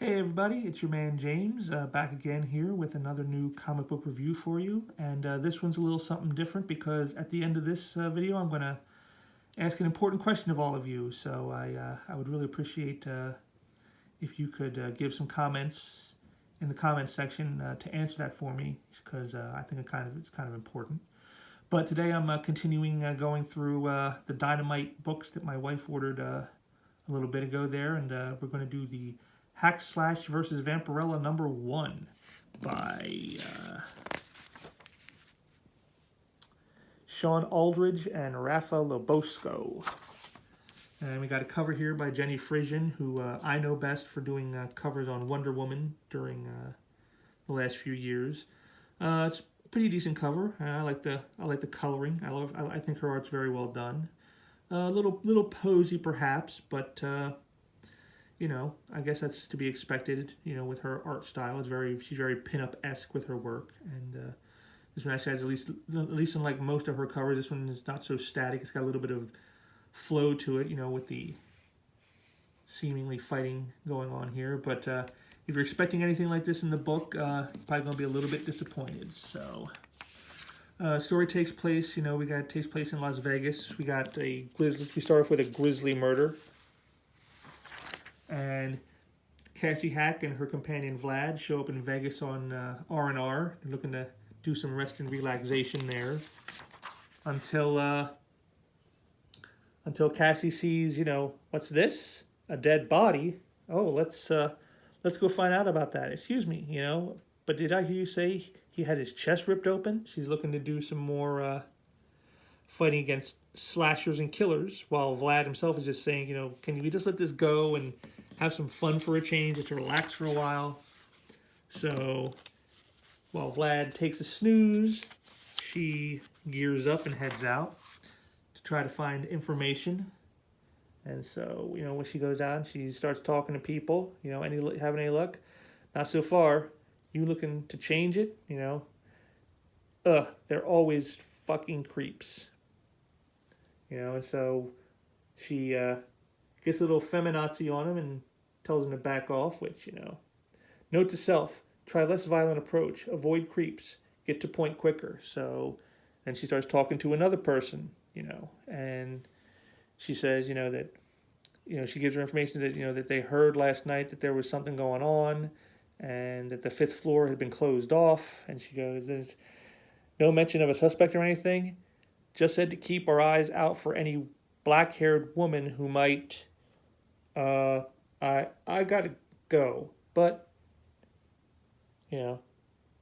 Hey everybody, it's your man James, back again here with another new comic book review for you. And this one's a little something different because at the end of this video I'm going to ask an important question of all of you. So I would really appreciate if you could give some comments in the comments section to answer that for me because I think it's kind of important. But today I'm continuing going through the Dynamite books that my wife ordered a little bit ago there, and we're going to do the Hack Slash versus Vampirella #1 by Shawn, Aldridge and Rapha Lobosco. And we got a cover here by Jenny Frisian, who I know best for doing covers on Wonder Woman during the last few years. It's a pretty decent cover. I like the coloring. I think her art's very well done. A little posy perhaps, but I guess that's to be expected. With her art style, she's very pinup-esque with her work, and this one actually has at least unlike most of her covers, this one is not so static. It's got a little bit of flow to it, with the seemingly fighting going on here. But if you're expecting anything like this in the book, you're probably going to be a little bit disappointed. So, story takes place, takes place in Las Vegas. We start off with a grisly murder. And Cassie Hack and her companion Vlad show up in Vegas on R&R. They're looking to do some rest and relaxation there until Cassie sees, what's this? A dead body. Oh, let's go find out about that. Excuse me, But did I hear you say he had his chest ripped open? She's looking to do some more fighting against slashers and killers, while Vlad himself is just saying, can we just let this go and have some fun for a change, just to relax for a while. So while Vlad takes a snooze, she gears up and heads out to try to find information. And so, when she goes out and she starts talking to people, having any luck? Not so far. You looking to change it? They're always fucking creeps. And so she gets a little feminazi on him and tells him to back off, which, Note to self, try less violent approach, avoid creeps, get to point quicker. So then she starts talking to another person, and she says, that, she gives her information that, that they heard last night that there was something going on and that the 5th floor had been closed off. And she goes, there's no mention of a suspect or anything. Just said to keep our eyes out for any black-haired woman who might. I gotta go, but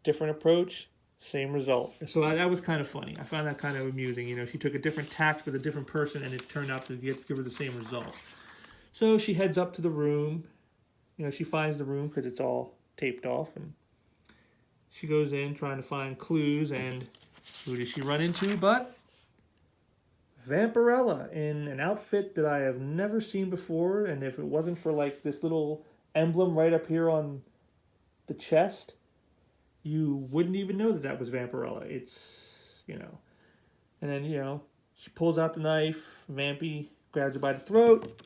different approach, same result. So that was kind of funny. I found that kind of amusing. She took a different tack with a different person, and it turned out to give her the same result. So she heads up to the room. She finds the room because it's all taped off, and she goes in trying to find clues. And who does she run into? But Vampirella in an outfit that I have never seen before, and if it wasn't for like this little emblem right up here on the chest, you wouldn't even know that was Vampirella. It's, and then, she pulls out the knife, Vampy grabs her by the throat,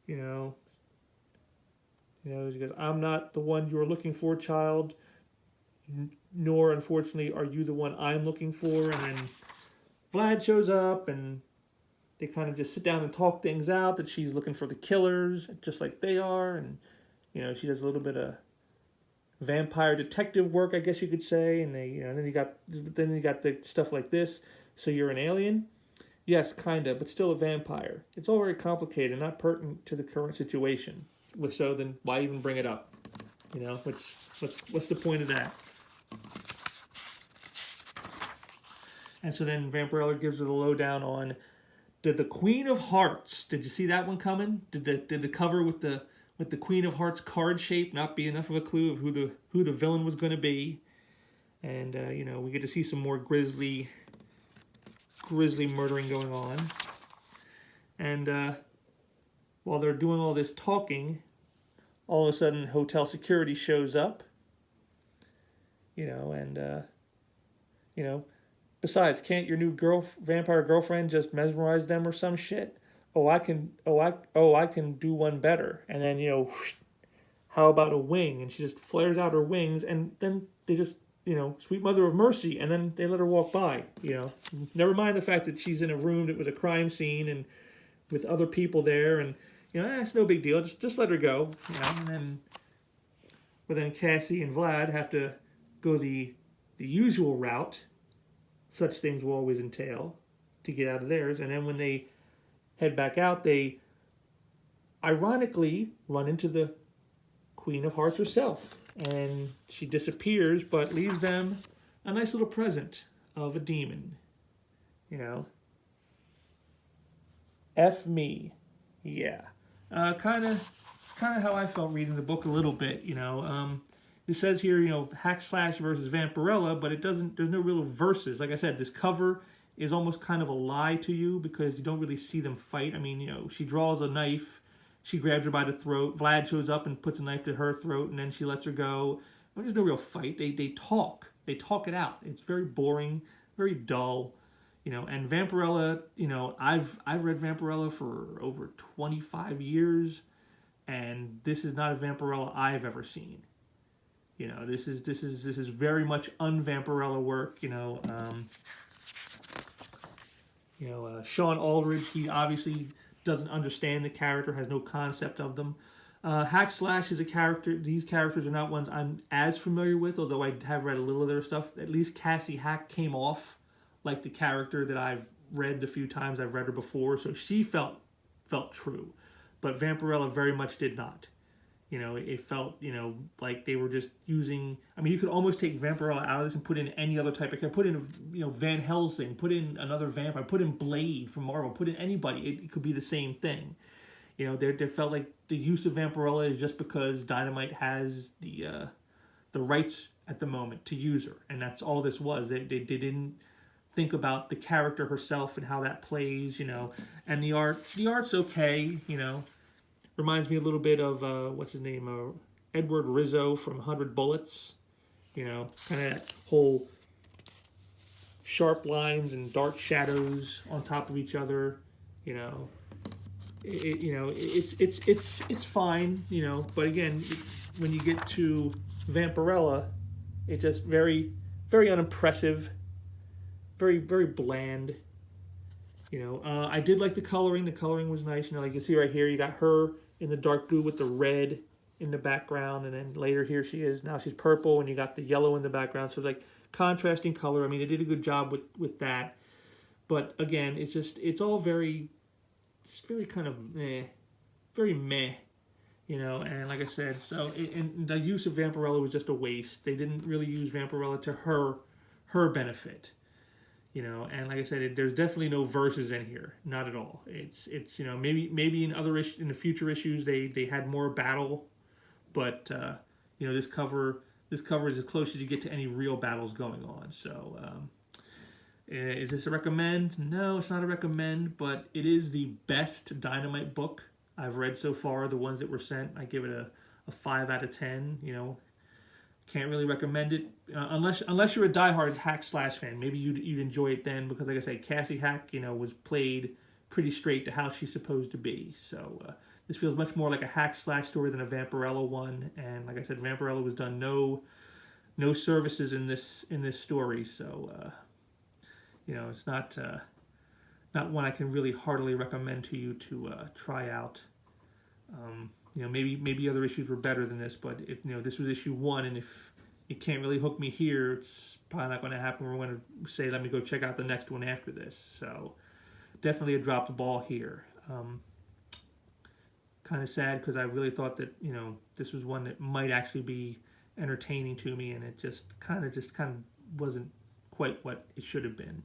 she goes, I'm not the one you were looking for, child, nor, unfortunately, are you the one I'm looking for. And then Vlad shows up, and they kind of just sit down and talk things out, that she's looking for the killers, just like they are. And, she does a little bit of vampire detective work, I guess you could say. And they, then you got the stuff like this. So you're an alien? Yes, kind of, but still a vampire. It's all very complicated, not pertinent to the current situation. So then why even bring it up? What's the point of that? And so then Vampirella gives her the lowdown on, did the Queen of Hearts, did you see that one coming? Did the cover with the Queen of Hearts card shape not be enough of a clue of who the villain was going to be? And we get to see some more grisly murdering going on. And while they're doing all this talking, all of a sudden hotel security shows up. Besides, can't your new vampire girlfriend just mesmerize them or some shit? I can do one better. And then, how about a wing? And she just flares out her wings, and then they just, sweet mother of mercy, and then they let her walk by, Never mind the fact that she's in a room that was a crime scene and with other people there, and, it's no big deal, just let her go, but then Cassie and Vlad have to go the usual route, such things will always entail, to get out of theirs, and then when they head back out, they ironically run into the Queen of Hearts herself, and she disappears but leaves them a nice little present of a demon. F me. Yeah. Kind of how I felt reading the book a little bit, It says here, hack slash versus Vampirella, but there's no real verses. Like I said, this cover is almost kind of a lie to you because you don't really see them fight. I mean, she draws a knife, she grabs her by the throat, Vlad shows up and puts a knife to her throat, and then she lets her go. There's no real fight. They talk. They talk it out. It's very boring, very dull. And Vampirella, I've read Vampirella for over 25 years, and this is not a Vampirella I've ever seen. This is very much un-Vampirella work. Shawn Aldridge, he obviously doesn't understand the character, has no concept of them. Hack Slash is a character. These characters are not ones I'm as familiar with, although I have read a little of their stuff. At least Cassie Hack came off like the character that I've read the few times I've read her before, so she felt true. But Vampirella very much did not. It felt, like they were just using... I mean, you could almost take Vampirella out of this and put in any other type of character. Put in, Van Helsing, put in another vampire, put in Blade from Marvel, put in anybody. It could be the same thing. There felt like the use of Vampirella is just because Dynamite has the rights at the moment to use her. And that's all this was. They didn't think about the character herself and how that plays, And the art's okay, Reminds me a little bit of, what's his name, Edward Rizzo from 100 Bullets. Kind of that whole sharp lines and dark shadows on top of each other. It's fine. But again, when you get to Vampirella, it's just very, very unimpressive. Very, very bland. I did like the coloring. The coloring was nice. Like you can see right here, you got her in the dark blue with the red in the background, and then later here she is. Now she's purple, and you got the yellow in the background. So it's like contrasting color. I mean, they did a good job with that. But again, it's all very kind of meh, very meh, And like I said, and the use of Vampirella was just a waste. They didn't really use Vampirella to her benefit. And like I said, there's definitely no verses in here, not at all. It's maybe in the future issues they had more battle, but this cover is as close as you get to any real battles going on. So is this a recommend? No, it's not a recommend, but it is the best Dynamite book I've read so far. The ones that were sent, I give it a 5 out of 10. Can't really recommend it unless you're a diehard Hack Slash fan. Maybe you'd enjoy it then, because like I said, Cassie Hack, was played pretty straight to how she's supposed to be. So this feels much more like a Hack Slash story than a Vampirella one. And like I said, Vampirella was done no services in this story. So it's not one I can really heartily recommend to you to try out. Maybe other issues were better than this, but if this was issue 1, and if you can't really hook me here, it's probably not going to happen. We're going to say, let me go check out the next one after this. So definitely a dropped ball here. Kind of sad, because I really thought that this was one that might actually be entertaining to me, and it just kind of wasn't quite what it should have been.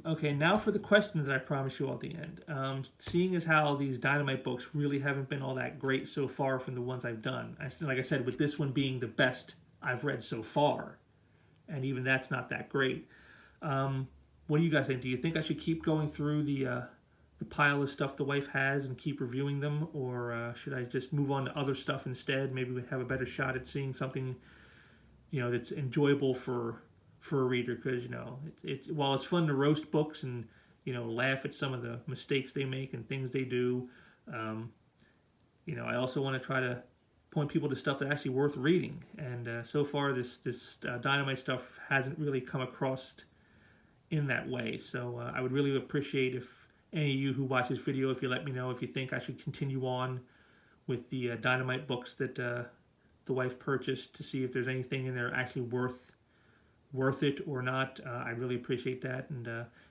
Okay, now for the questions that I promised you all at the end. Seeing as how these Dynamite books really haven't been all that great so far from the ones I've done. Like I said, with this one being the best I've read so far, and even that's not that great. What do you guys think? Do you think I should keep going through the pile of stuff the wife has and keep reviewing them, or should I just move on to other stuff instead? Maybe we have a better shot at seeing something, that's enjoyable for a reader, because while it's fun to roast books and laugh at some of the mistakes they make and things they do, I also want to try to point people to stuff that's actually worth reading. And so far, this Dynamite stuff hasn't really come across in that way. So I would really appreciate if any of you who watch this video, if you let me know if you think I should continue on with the Dynamite books that the wife purchased, to see if there's anything in there actually worth it or not. I really appreciate that. And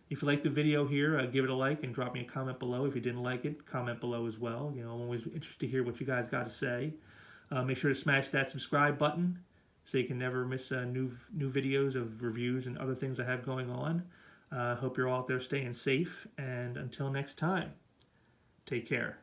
if you like the video here, give it a like and drop me a comment below. If you didn't like it, comment below as well. I'm always interested to hear what you guys got to say. Make sure to smash that subscribe button so you can never miss new videos of reviews and other things I have going on. Hope you're all out there staying safe, and until next time, take care.